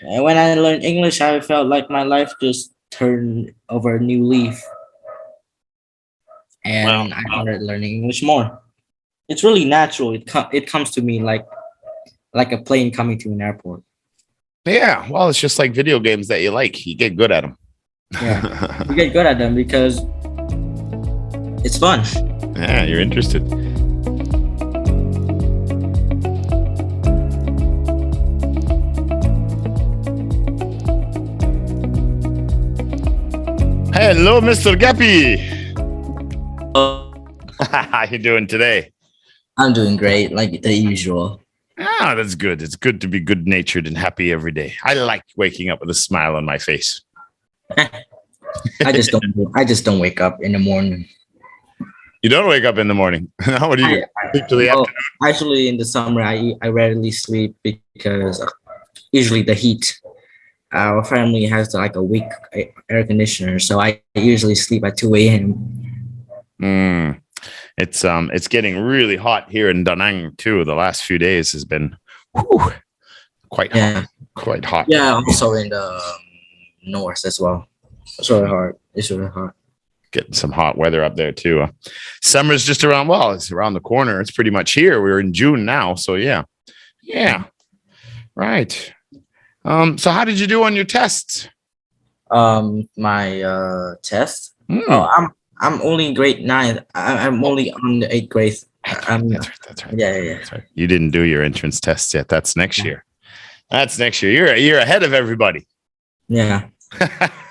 And when I learned English, I felt like my life just turned over a new leaf, Well, and I started learning English more. It's really natural. It comes to me like a plane coming to an airport. yeah. Well, it's just like video games that you like. You get good at them. Yeah, you get good at them because it's fun. Yeah, you're interested. Hello, Mr. Gappy. How you doing today? I'm doing great, like the usual. Ah, that's good. It's good to be good-natured and happy every day. I like waking up with a smile on my face. I just don't wake up in the morning. You don't wake up in the morning. What do you sleep till the afternoon? Actually, in the summer, I rarely sleep because usually the heat. Our family has like a weak air conditioner, so I usually sleep at 2 a.m. It's getting really hot here in Da Nang too. The last few days has been quite hot. Yeah, also in the north as well. It's really hard. Getting some hot weather up there too. Summer's just around. Well, it's around the corner. It's pretty much here. We're in June now, so yeah, right. So how did you do on your tests? My test. Oh, I'm only grade 9. I'm only on the 8th grade. That's right. Yeah. That's right. You didn't do your entrance tests yet. That's next year. You're a year ahead of everybody. Yeah.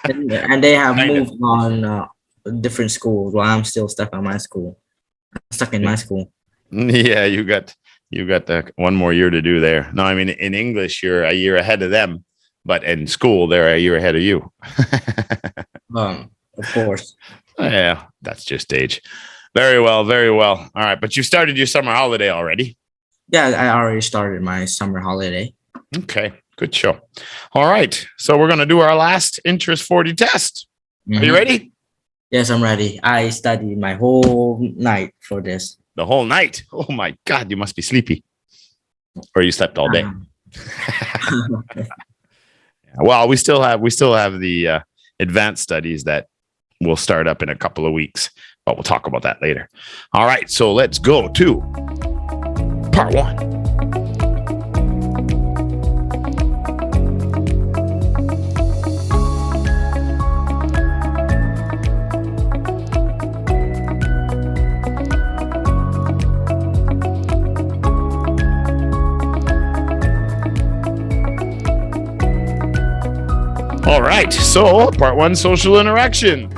and they have moved on different schools while I'm still stuck in my school. Yeah, you got one more year to do there. No, I mean, in English, you're a year ahead of them, but in school, they're a year ahead of you. Of course. Yeah, that's just age. Very well. All right, but you started your summer holiday already? Yeah, I already started my summer holiday. Okay, good show. All right, so we're going to do our last Interest 40 test. Mm-hmm. Are you ready? Yes, I'm ready. I studied my whole night for this. The whole night? Oh my God, you must be sleepy. Or you slept all day. Well, we still have the advanced studies that will start up in a couple of weeks, but we'll talk about that later. All right, so let's go to part 1. All right, so part 1, social interaction.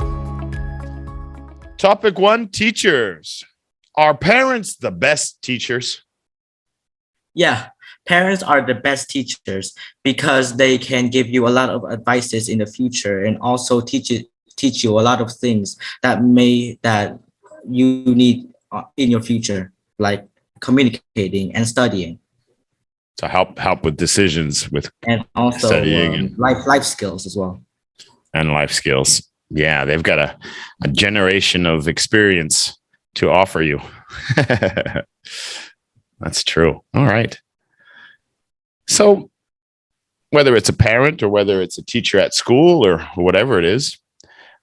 Topic 1, teachers. Are parents the best teachers? Yeah, parents are the best teachers because they can give you a lot of advices in the future and also teach you a lot of things that you need in your future, like communicating and studying. To help with decisions and also studying and life skills as well. And life skills. Yeah, they've got a generation of experience to offer you. That's true. All right. So whether it's a parent or whether it's a teacher at school or whatever it is,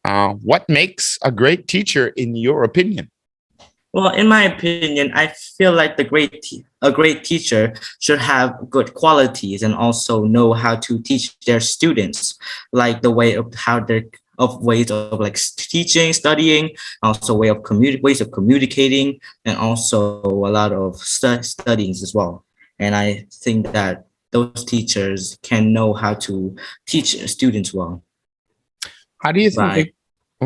what makes a great teacher in your opinion? Well, in my opinion, I feel like a great teacher should have good qualities and also know how to teach their students, like the ways of like teaching, studying, also ways of communicating, and also a lot of studying as well. And I think that those teachers can know how to teach students well. How do you think?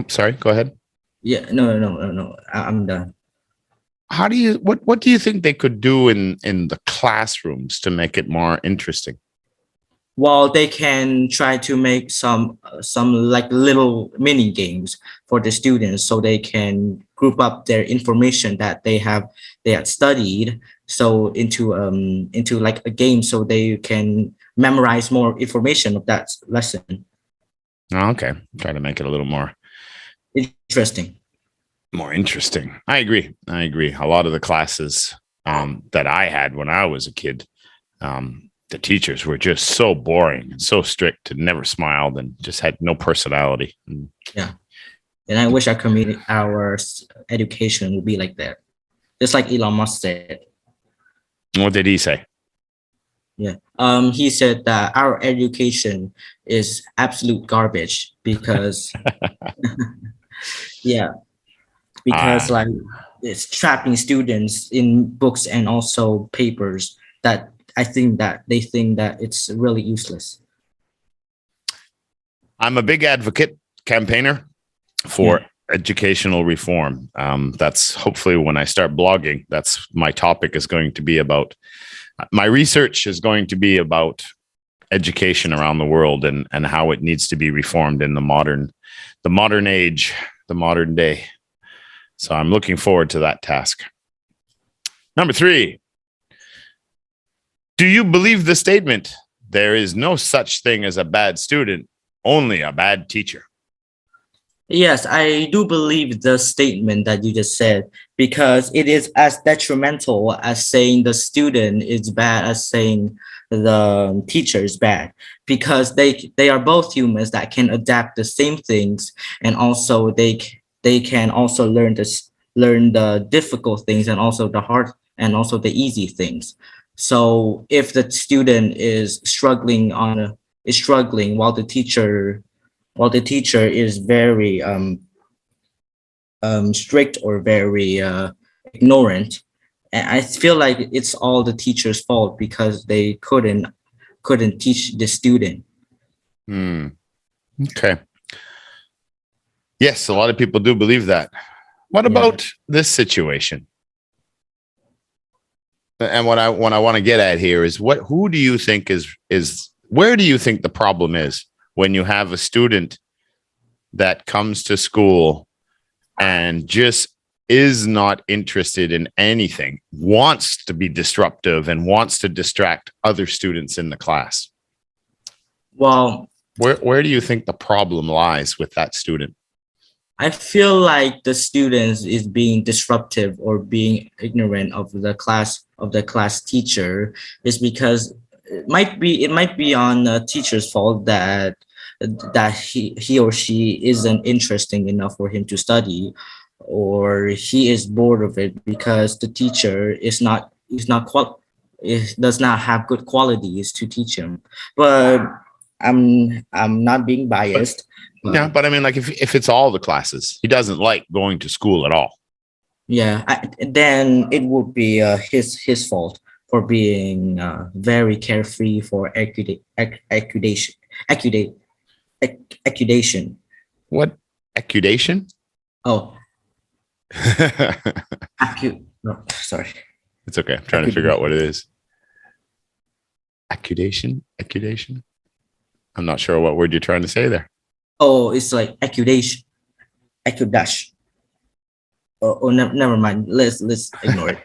Sorry, go ahead. Yeah, no. I'm done. What do you think they could do in the classrooms to make it more interesting? Well, they can try to make some like little mini games for the students so they can group up their information that they had studied so into like a game so they can memorize more information of that lesson. Okay, try to make it a little more interesting. More interesting. I agree. A lot of the classes that I had when I was a kid, the teachers were just so boring and so strict and never smiled and just had no personality. Yeah. And I wish our education would be like that. Just like Elon Musk said. What did he say? Yeah. He said that our education is absolute garbage because like it's trapping students in books and also papers that they think that it's really useless. I'm a big advocate campaigner for educational reform. That's hopefully when I start blogging, that's my topic is going to be about. My research is going to be about education around the world and how it needs to be reformed in the modern age, the modern day. So I'm looking forward to that task. Number 3. Do you believe the statement, there is no such thing as a bad student, only a bad teacher? Yes, I do believe the statement that you just said, because it is as detrimental as saying the student is bad as saying the teacher is bad, because they are both humans that can adapt the same things, and also they can also learn the difficult things and also the hard and also the easy things. So if the student is struggling while the teacher is very strict or very ignorant, and I feel like it's all the teacher's fault because they couldn't teach the student. Okay. Yes, a lot of people do believe that. What about this situation? And what I want to get at here is who do you think where do you think the problem is when you have a student that comes to school and just is not interested in anything, wants to be disruptive and wants to distract other students in the class? Well, where do you think the problem lies with that student? I feel like the students is being disruptive or being ignorant of the class teacher is because it might be on the teacher's fault that he or she isn't interesting enough for him to study, or he is bored of it because the teacher does not have good qualities to teach him. But I'm not being biased. Yeah, but I mean, like if it's all the classes, he doesn't like going to school at all. Yeah, then it would be his fault for being very carefree for accudation. What accudation? Oh, no, sorry. It's okay. I'm trying to figure out what it is. Accudation. I'm not sure what word you're trying to say there. Oh, it's like accudation. Oh, never mind. Let's ignore it.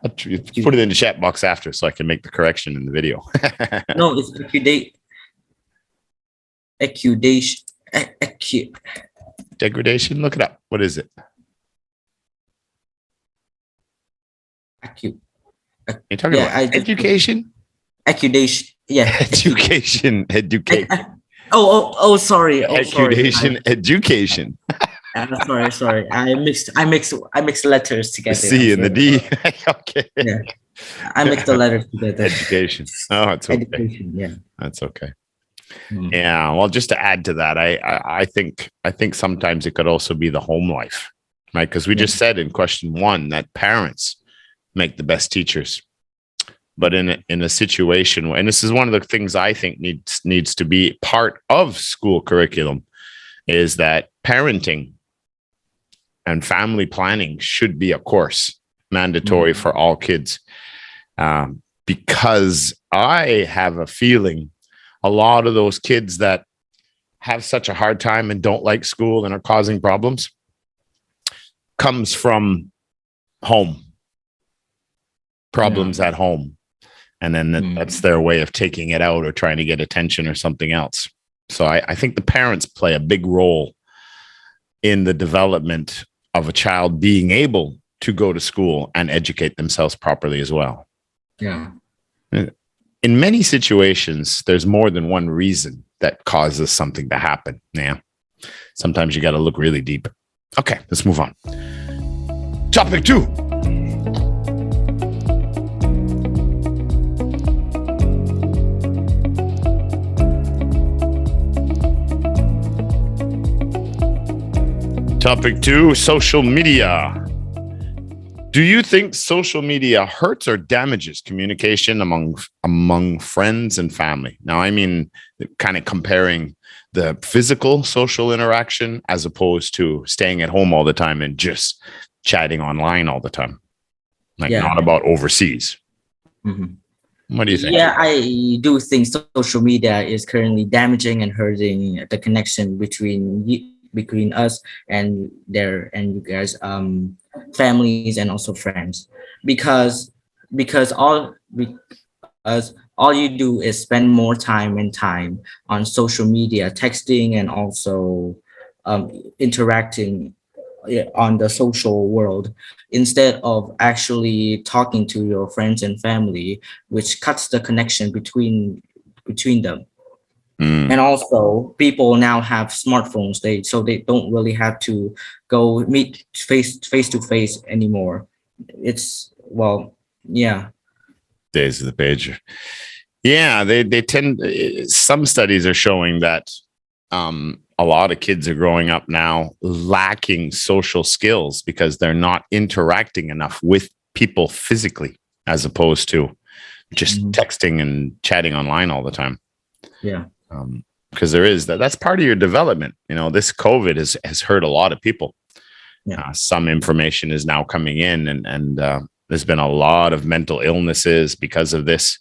I'll put it in the chat box after so I can make the correction in the video. No, it's accudation. Degradation. Look it up. What is it? You're talking about education? Accudation. Yeah. Education. Oh, sorry. Accudation. Education. Sorry. I mixed letters together. The C and the D. Okay. Yeah. I mixed the letters together. Education. Oh, it's okay. Education, yeah. That's okay. Yeah. Well, just to add to that, I think sometimes it could also be the home life, right? Because we just said in question 1 that parents make the best teachers. But in a situation, and this is one of the things I think needs to be part of school curriculum, is that parenting and family planning should be a course mandatory for all kids. Because I have a feeling a lot of those kids that have such a hard time and don't like school and are causing problems comes from home. Problems at home. And then that's their way of taking it out or trying to get attention or something else. So I think the parents play a big role in the development of a child being able to go to school and educate themselves properly as well. Yeah. in many situations, there's more than one reason that causes something to happen. Yeah. Sometimes you got to look really deep. Okay, let's move on. Topic 2. Topic 2, social media. Do you think social media hurts or damages communication among friends and family? Now, I mean, kind of comparing the physical social interaction as opposed to staying at home all the time and just chatting online all the time. Not about overseas. Mm-hmm. What do you think? Yeah, I do think social media is currently damaging and hurting the connection between us and you guys, families and also friends, because all you do is spend more time on social media, texting, and also interacting on the social world, instead of actually talking to your friends and family, which cuts the connection between them. And also, people now have smartphones, so they don't really have to go meet face to face anymore. It's Days of the pager. Yeah, they tend. Some studies are showing that a lot of kids are growing up now lacking social skills because they're not interacting enough with people physically, as opposed to just texting and chatting online all the time. Yeah. Because that's part of your development. This COVID has hurt a lot of people. Yeah. Some information is now coming in, and there's been a lot of mental illnesses because of this.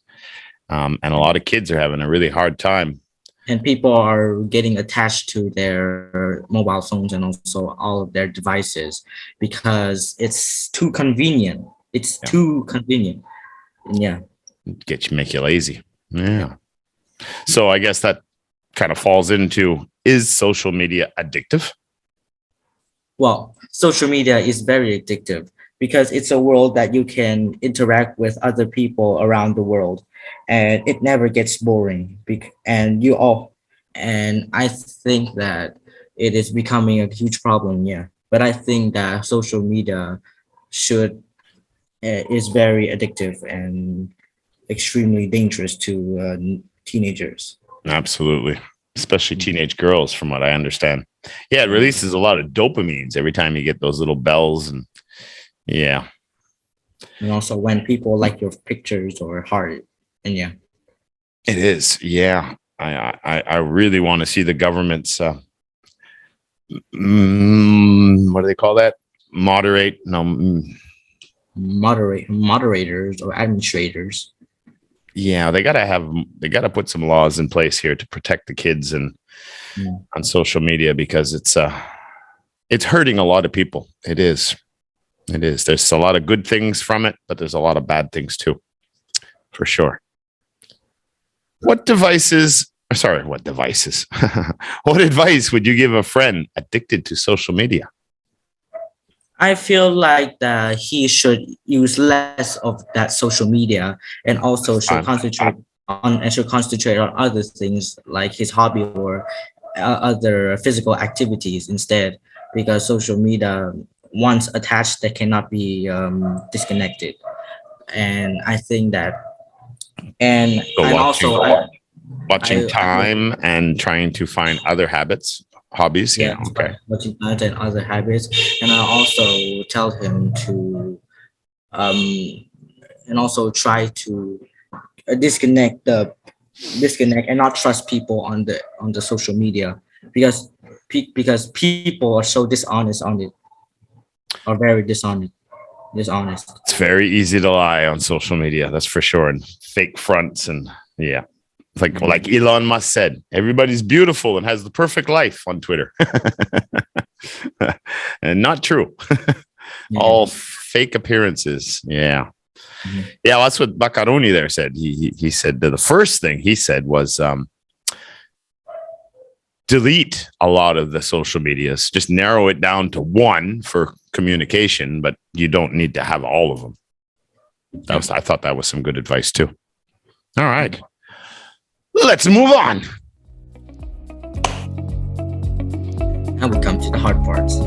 And a lot of kids are having a really hard time. And people are getting attached to their mobile phones and also all of their devices because it's too convenient. Too convenient. Yeah. Make you lazy. Yeah. So I guess that kind of falls into, is social media addictive? Well, social media is very addictive because it's a world that you can interact with other people around the world, and it never gets boring. And I think that it is becoming a huge problem. Yeah, but I think that social media is very addictive and extremely dangerous to teenagers. Absolutely. Especially teenage girls, from what I understand. Yeah, it releases a lot of dopamines every time you get those little bells. And yeah. And also when people like your pictures or heart. And yeah. It is. Yeah. I really want to see the government's what do they call that? Moderators or administrators. Yeah, they gotta put some laws in place here to protect the kids and on social media, because it's hurting a lot of people. It is. There's a lot of good things from it, but there's a lot of bad things too, for sure. What devices? What advice would you give a friend addicted to social media? I feel like that he should use less of that social media and also should concentrate on other things like his hobby or other physical activities instead, because social media, once attached, they cannot be disconnected. And I think that, and So I'm also watching time and trying to find other hobbies. Yeah. Okay. Watching time and other habits, and I also tell him to and also try to disconnect and not trust people on the social media, because people are so dishonest on it, are very dishonest. It's very easy to lie on social media, that's for sure, and fake fronts. And yeah, like Elon Musk said, everybody's beautiful and has the perfect life on Twitter. And not true. All fake appearances. Yeah. Mm-hmm. Yeah, that's what Baccaroni there said. He said that the first thing he said was delete a lot of the social medias. Just narrow it down to one for communication, but you don't need to have all of them. I thought that was some good advice too. All right. Let's move on. Now we come to the hard parts.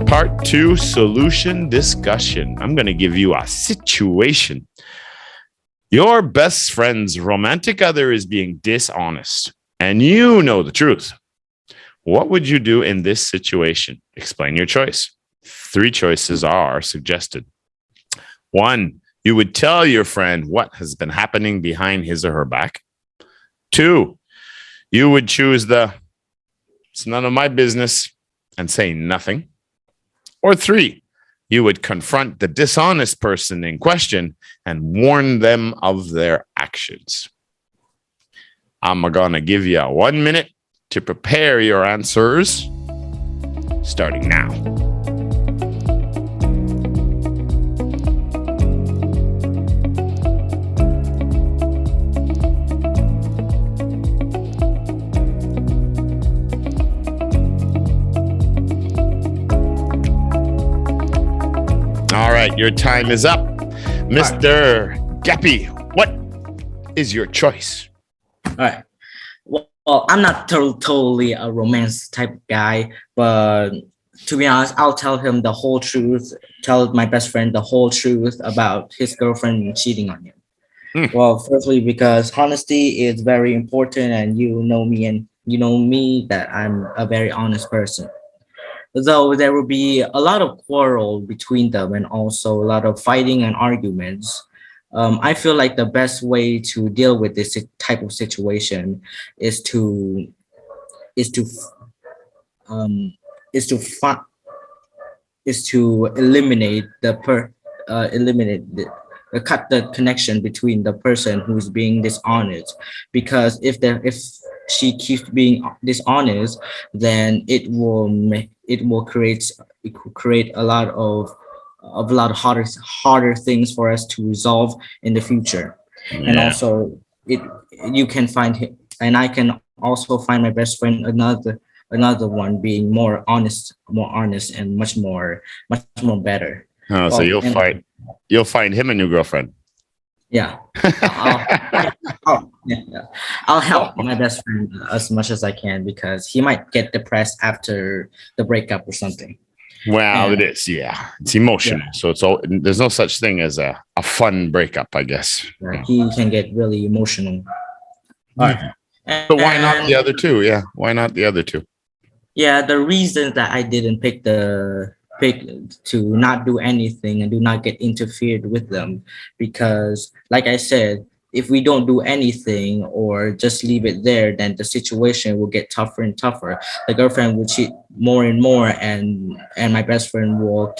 Part 2, solution discussion. I'm going to give you a situation. Your best friend's romantic other is being dishonest, and you know the truth. What would you do in this situation? Explain your choice. 3 choices are suggested. 1, you would tell your friend what has been happening behind his or her back. 2, you would choose it's none of my business and say nothing. Or 3, you would confront the dishonest person in question and warn them of their actions. I'm going to give you 1 minute to prepare your answers, starting now. All right, your time is up. Mr. Gappy, what is your choice? All right. Well, I'm not totally a romance type guy, but to be honest, I'll tell him the whole truth, tell my best friend the whole truth about his girlfriend cheating on him. Well, firstly, because honesty is very important, and you know me that I'm a very honest person. Though there will be a lot of quarrel between them and also a lot of fighting and arguments, I feel like the best way to deal with this type of situation is to eliminate cut the connection between the person who's being dishonest, because if she keeps being dishonest, then it will create a lot of harder things for us to resolve in the future. Yeah. And also you can find him, and I can also find my best friend another one being more honest and much more better. Oh, so you'll find him a new girlfriend. Yeah. I'll help my best friend as much as I can, because he might get depressed after the breakup or something. Well, it is. Yeah. It's emotional. Yeah. So there's no such thing as a fun breakup, I guess. Yeah. He can get really emotional. All right. But why not the other two? Yeah. Why not the other two? Yeah. The reason that I didn't pick to not do anything and do not get interfered with them, because like I said, if we don't do anything or just leave it there, then the situation will get tougher and tougher. The girlfriend will cheat more and more, and my best friend will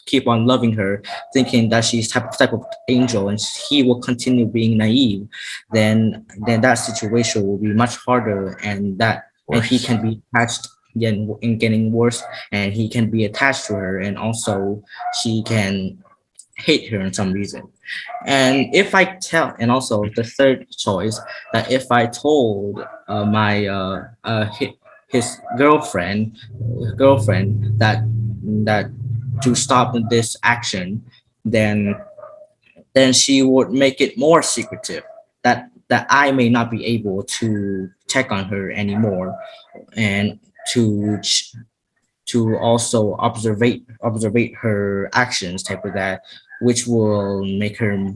keep on loving her, thinking that she's type of angel, and he will continue being naive. Then that situation will be much harder, and he can be attached and getting worse, and he can be attached to her, and also she can hate her in some reason. And if I tell, and also the third choice, that if I told his girlfriend that to stop this action, then she would make it more secretive, that I may not be able to check on her anymore, and to also observe her actions, type of that, which will make her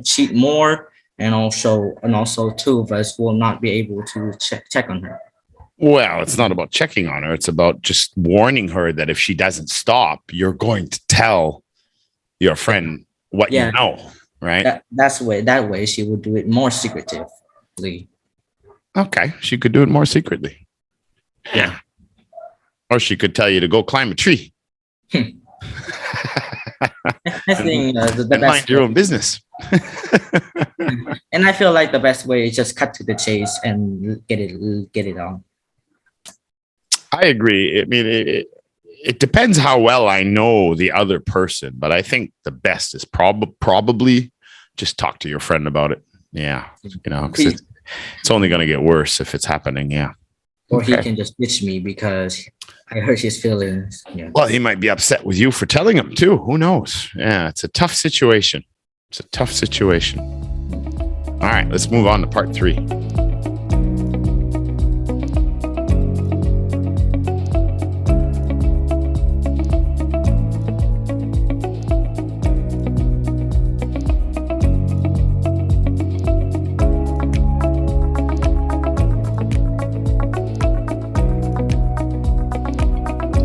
cheat more, and also two of us will not be able to check on her. Well, it's not about checking on her. It's about just warning her that if she doesn't stop, you're going to tell your friend what you know, right? That way she would do it more secretively. Okay, she could do it more secretly. Yeah. Or she could tell you to go climb a tree. I think the best mind your own business. And I feel like the best way is just cut to the chase and get it on. I agree. I mean, it depends how well I know the other person, but I think the best is probably just talk to your friend about it. Yeah, it's only going to get worse if it's happening. Yeah. or he Okay. can just ditch me because I hurt his feelings. Yeah. Well, he might be upset with you for telling him too. Who knows? Yeah, it's a tough situation. It's a tough situation. All right, let's move on to part 3.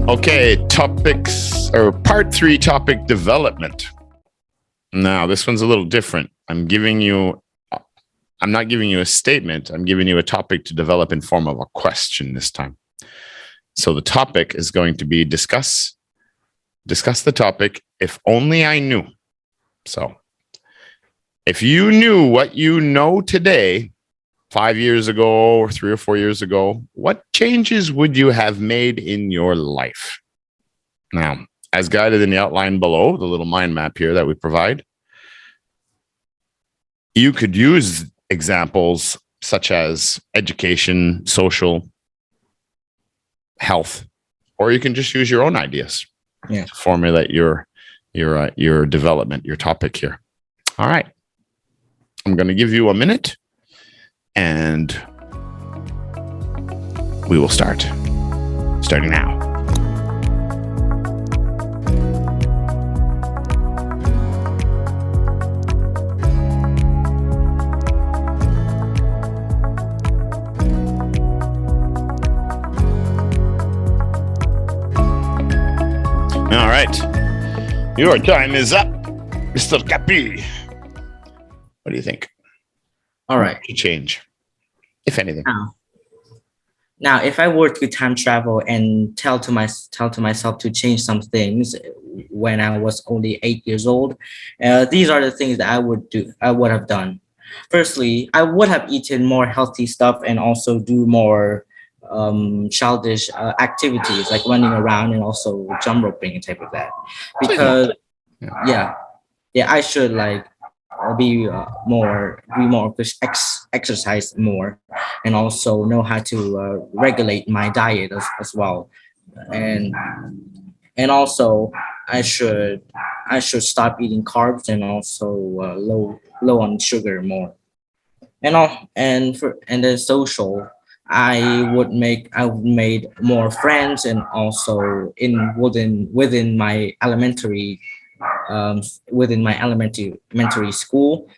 Okay, topics or part 3, topic development. Now, this one's a little different. I'm not giving you a statement. I'm giving you a topic to develop in form of a question this time. So the topic is going to be discuss the topic, if only I knew. So if you knew what you know today, 5 years ago or 3 or 4 years ago, what changes would you have made in your life? Now, as guided in the outline below, the little mind map here that we provide, you could use examples such as education, social, health, or you can just use your own ideas to formulate your development, your topic here. All right. I'm going to give you a minute and we will start. Starting now. All right. Your time is up, Mr. Gappy. What do you think? All right. To change, if anything. Now, if I were to time travel and tell to myself to change some things when I was only 8 years old, these are the things that I would have done. Firstly, I would have eaten more healthy stuff and also do more childish activities like running around and also jump roping and type of that. Because I should like be more exercise more and also know how to regulate my diet as well, and also I should stop eating carbs and also low on sugar more, and then social, I would made more friends and also within my elementary school,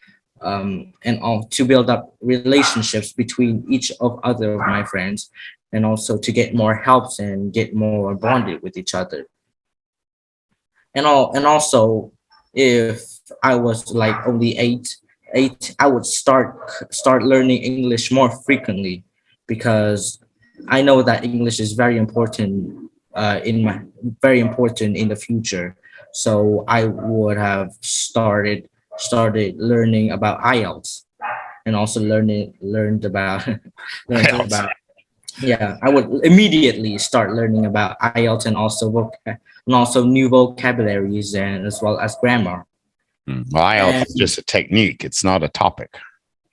and all to build up relationships between each of other of my friends, and also to get more helps and get more bonded with each other. And also, if I was like only eight, I would start learning English more frequently, because I know that English is very important in the future. So I would have started learning about IELTS, and also learned about I would immediately start learning about IELTS and also new vocabularies and as well as grammar. Well, IELTS is just a technique. It's not a topic.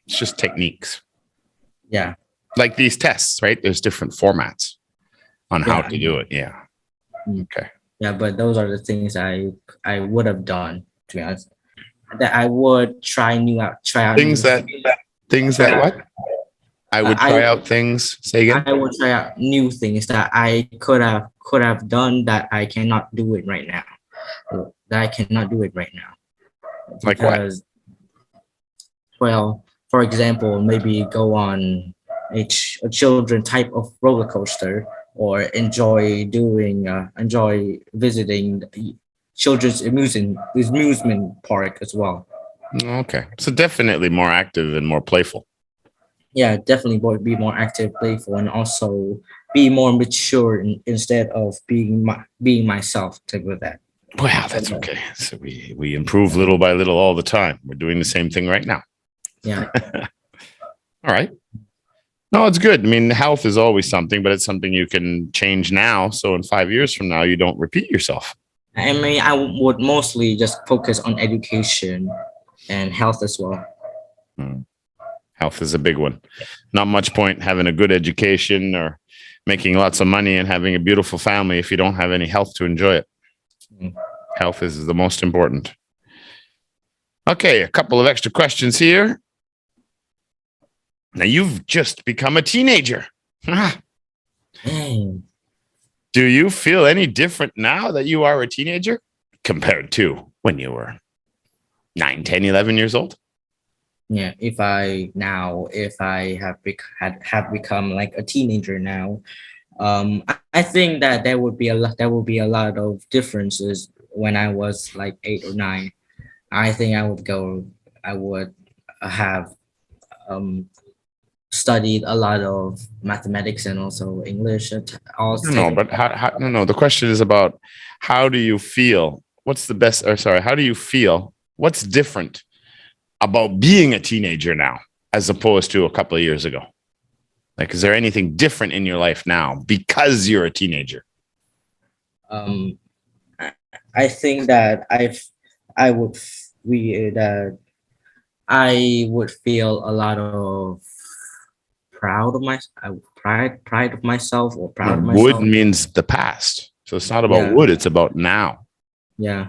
It's just techniques. Yeah. Like these tests, right? There's different formats on how to do it. Yeah. Okay. Yeah, but those are the things I would have done, to be honest. That I would try out things that what? I would try out things. Say again. I would try out new things that I could have done that I cannot do it right now. Like what? Well, for example, maybe go on a children type of roller coaster, or enjoy visiting children's amusement park as well. Okay, so definitely more active and more playful. Yeah, definitely be more active, playful, and also be more mature instead of being myself, type of that. Wow, that's okay. So we improve little by little all the time. We're doing the same thing right now. Yeah. All right. No, it's good. I mean, health is always something, but it's something you can change now. So in 5 years from now, you don't repeat yourself. I mean, I would mostly just focus on education and health as well. Health is a big one. Not much point having a good education or making lots of money and having a beautiful family if you don't have any health to enjoy it. Health is the most important. Okay, a couple of extra questions here. Now, you've just become a teenager. Do you feel any different now that you are a teenager compared to when you were 9, 10, 11 years old? Yeah, if I have become like a teenager now, I think that there would be a lot of differences when I was like 8 or 9. I think I would have studied a lot of mathematics and also English. The question is about how do you feel? What's the best, or sorry, how do you feel? What's different about being a teenager now as opposed to a couple of years ago? Like, is there anything different in your life now because you're a teenager? I think that I would feel a lot of pride of myself, or proud of myself. Would means the past, so it's not about would, it's about now. Yeah.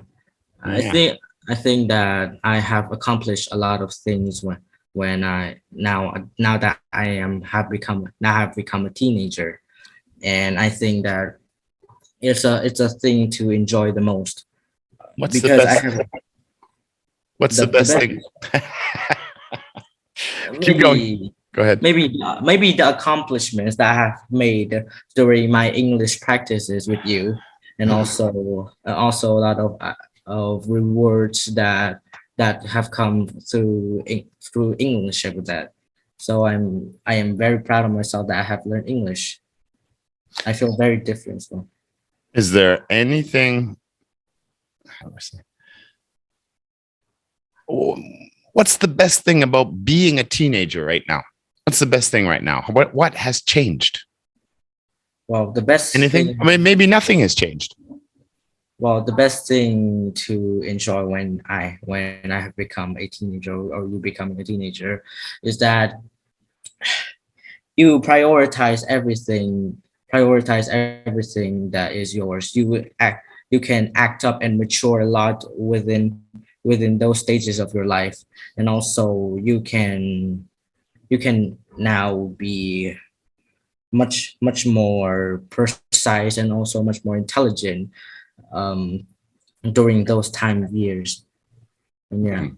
I think that I have accomplished a lot of things when I now that I have become a teenager, and I think that it's a thing to enjoy the most. What's the best thing? Keep going. Go ahead. Maybe the accomplishments that I have made during my English practices with you, and also a lot of rewards that have come through English with that. So I am very proud of myself that I have learned English. I feel very different. So. Is there anything? What's the best thing about being a teenager right now? What's the best thing right now? What has changed? Well, the best anything. I mean, maybe nothing has changed. Well, the best thing to enjoy when I have become a teenager, or you becoming a teenager, is that you prioritize everything that is yours. You can act up and mature a lot within those stages of your life, and also you can now be much more precise and also much more intelligent during those time of years. Yeah.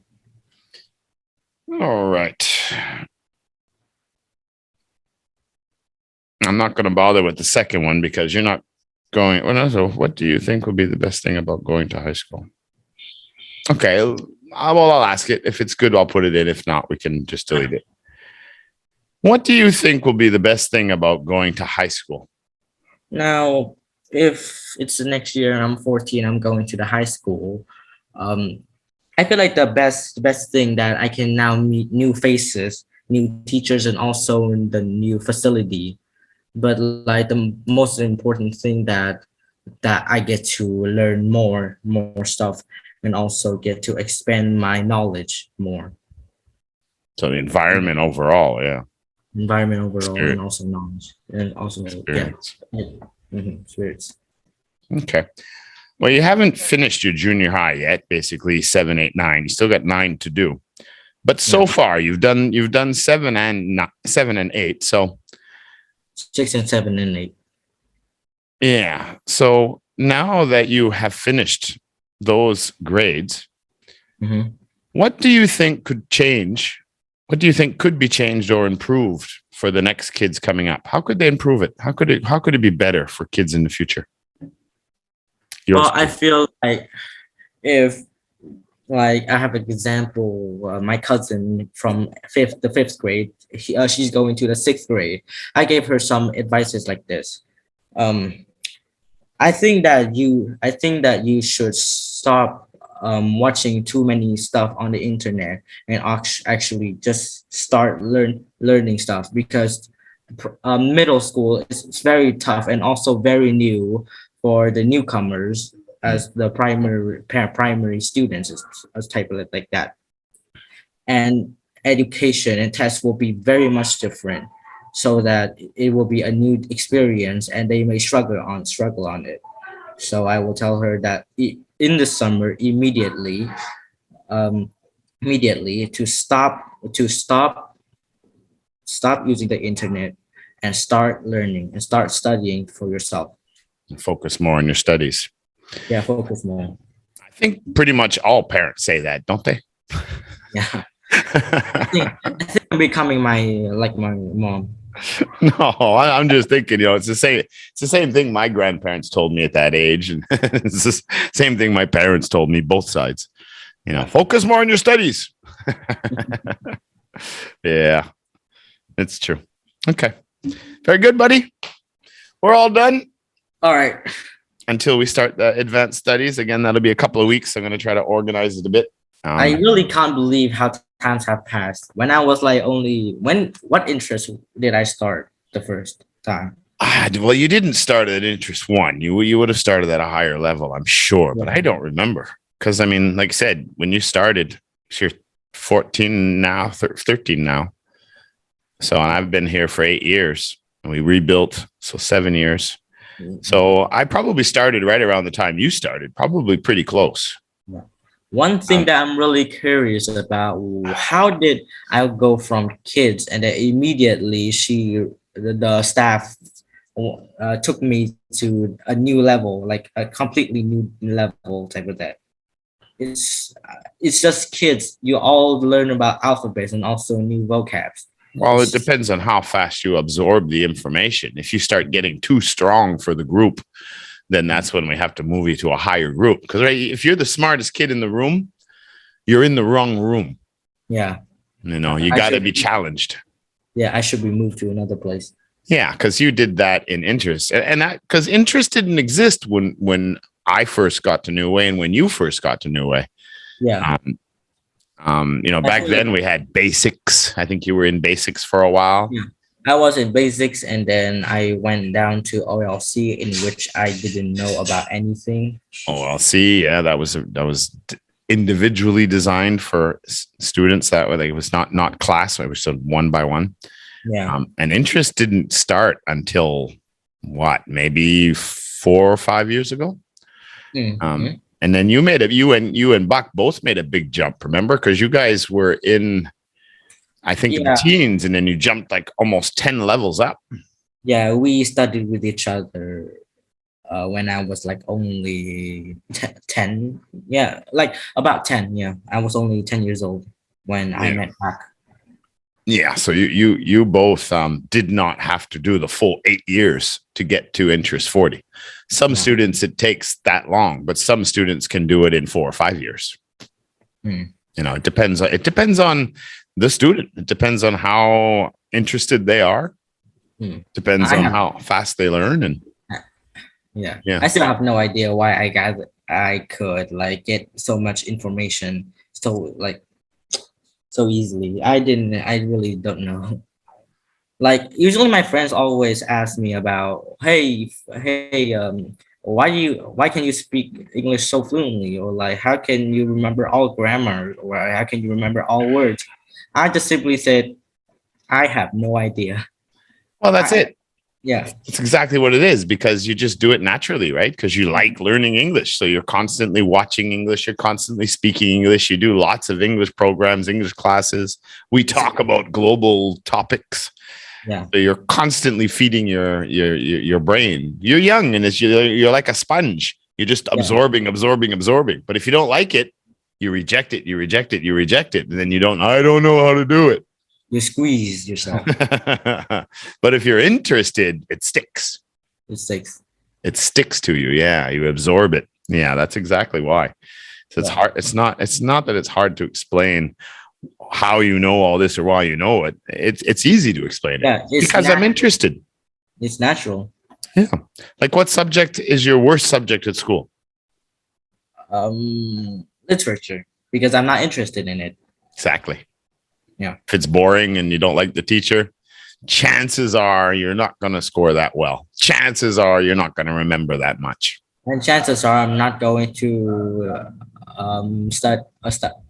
All right. I'm not going to bother with the second one because you're not going. Well, no, so what do you think would be the best thing about going to high school? Okay. I'll ask it. If it's good, I'll put it in. If not, we can just delete it. What do you think will be the best thing about going to high school? Now, if it's the next year and I'm 14, I'm going to the high school. I feel like the best thing that I can now meet new faces, new teachers, and also in the new facility. But like the most important thing that I get to learn more stuff, and also get to expand my knowledge more. So the environment overall, yeah. Environment overall, experience. And also knowledge, and also experience. Experience. Okay. Well, you haven't finished your junior high yet. Basically, 7, 8, 9. You still got 9 to do, but so far you've done 7 and 8. So 6 and 7 and 8. Yeah. So now that you have finished those grades, what do you think could change? What do you think could be changed or improved for the next kids coming up? How could they improve it? How could it be better for kids in the future? Well, I feel like if, like, I have an example, my cousin from the fifth grade, she's going to the 6th grade. I gave her some advices like this. I think that you should stop watching too many stuff on the internet and actually just start learning stuff, because middle school is very tough and also very new for the newcomers as the primary students, as type of it like that. And education and tests will be very much different, so that it will be a new experience and they may struggle on it. So I will tell her that in the summer um, immediately to stop using the internet and start learning and start studying for yourself. Focus more on your studies. Yeah, focus more. I think pretty much all parents say that, don't they? Yeah. I think I'm becoming my mom. No, I'm just thinking, it's the same thing my grandparents told me at that age, and it's the same thing my parents told me, both sides. Focus more on your studies. Yeah, it's true. Okay, very good, buddy. We're all done. All right. Until we start the advanced studies again, that'll be a couple of weeks. I'm going to try to organize it a bit. I really can't believe how times have passed. When I was like what interest did I start the first time? Well, you didn't start at interest 1. You would have started at a higher level, I'm sure, but I don't remember. Because, like I said, when you started, you're 14 now, 13 now. So, and I've been here for 8 years, and we rebuilt, so 7 years. Mm-hmm. So I probably started right around the time you started, probably pretty close. Yeah. One thing that I'm really curious about, how did I go from kids and then immediately the staff took me to a new level, like a completely new level type of that. It's just kids. You all learn about alphabets and also new vocabs. Well, it depends on how fast you absorb the information. If you start getting too strong for the group, then that's when we have to move you to a higher group. Because if you're the smartest kid in the room, you're in the wrong room. Yeah. You got to be challenged. Yeah, I should be moved to another place. Yeah, because you did that in interest. And because interest didn't exist when I first got to New Way and when you first got to New Way. Yeah. Back then we had basics. I think you were in basics for a while. Yeah. I was in basics, and then I went down to OLC, in which I didn't know about anything. OLC, yeah, that was individually designed for students. That way, it was not class. It was so one by one. Yeah. And interest didn't start until maybe 4 or 5 years ago. Mm-hmm. And then you and Buck both made a big jump, remember? Because you guys were in, I think, in the teens, and then you jumped like almost 10 levels up. Yeah, we studied with each other when I was like only 10. Yeah, like about 10. Yeah, I was only 10 years old when I met Buck. Yeah, so you both did not have to do the full 8 years to get to interest 40. Some students, it takes that long, but some students can do it in 4 or 5 years. It depends. It depends on the student. It depends on how interested they are. Depends on how fast they learn. And yeah, I still have no idea why I could like get so much information so easily. I really don't know. Like usually my friends always ask me about, hey, why can you speak English so fluently, or like how can you remember all grammar, or how can you remember all words? I just simply said, I have no idea. Well, that's it. Yeah, it's exactly what it is, because you just do it naturally, right? Because you like learning English. So you're constantly watching English. You're constantly speaking English. You do lots of English programs, English classes. We talk about global topics. Yeah. So you're constantly feeding your brain. You're young, and you're like a sponge. You're just absorbing. But if you don't like it, you reject it. And then I don't know how to do it. You squeeze yourself. But if you're interested, it sticks. It sticks to you. Yeah, you absorb it. Yeah, that's exactly why. So it's hard. It's not that it's hard to explain how you know all this or why you know it. It's easy to explain it because I'm interested. It's natural. Yeah. Like, what subject is your worst subject at school? Literature, because I'm not interested in it. Exactly. Yeah. If it's boring and you don't like the teacher, chances are you're not going to score that well. Chances are you're not going to remember that much. And chances are I'm not going to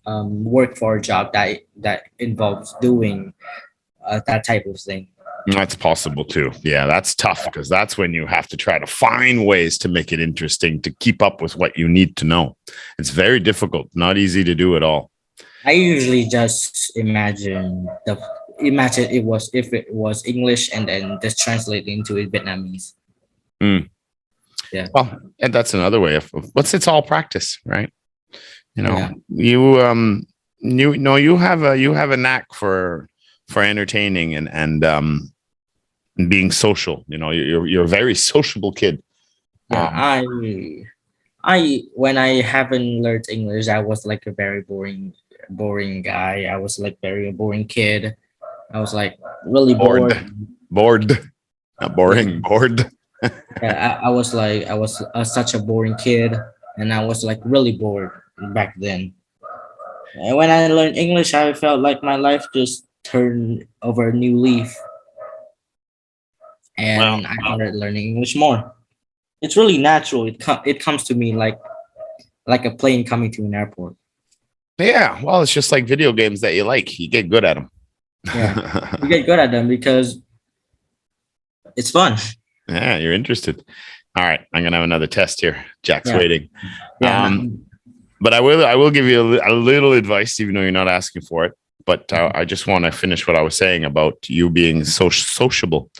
work for a job that involves doing that type of thing. That's possible too. Yeah, that's tough because that's when you have to try to find ways to make it interesting to keep up with what you need to know. It's very difficult, not easy to do at all. I usually just imagine it was English and then just translate into Vietnamese. Yeah. Well, and that's another way of it's all practice, right? You know, Yeah. you have a knack for entertaining and being social. You know, you're a very sociable kid. Yeah, I when I haven't learned English, I was like a very boring guy. I was like very boring kid. I was like really bored. Not boring, bored. Yeah, I was such a boring kid, and I was like really bored back then. And when I learned English, I felt like my life just turned over a new leaf, and I started learning English more. It's really natural. It comes to me like a plane coming to an airport. Yeah, well, it's just like video games that you like. You get good at them. Yeah, you get good at them because it's fun. Yeah, you're interested. All right, I'm gonna have another test here. Jack's waiting. Yeah, but I will give you a little advice, even though you're not asking for it. But I just want to finish what I was saying about you being sociable.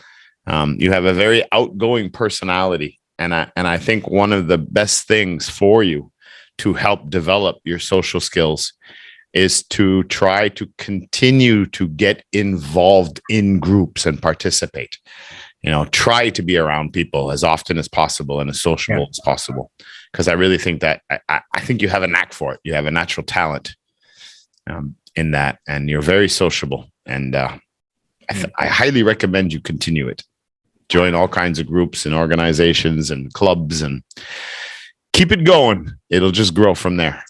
You have a very outgoing personality, and I think one of the best things for you to help develop your social skills is to try to continue to get involved in groups and participate. You know, try to be around people as often as possible and as sociable as possible. Because I really think that I think you have a knack for it. You have a natural talent in that, and you're very sociable. And I highly recommend you continue it. Join all kinds of groups and organizations and clubs and keep it going. It'll just grow from there.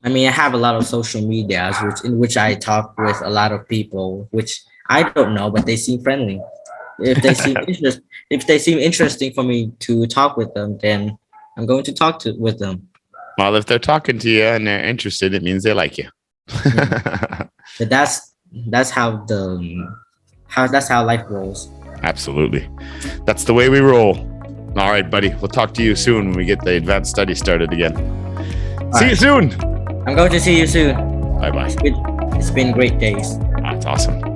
I mean, I have a lot of social medias in which I talk with a lot of people, which I don't know, but they seem friendly. If they seem interesting for me to talk with them, then I'm going to talk with them. Well, if they're talking to you and they're interested, it means they like you. But that's how life rolls. Absolutely. That's the way we roll. All right, buddy. We'll talk to you soon when we get the advanced study started again. See you soon. I'm going to see you soon. Bye-bye. It's been great days. That's awesome.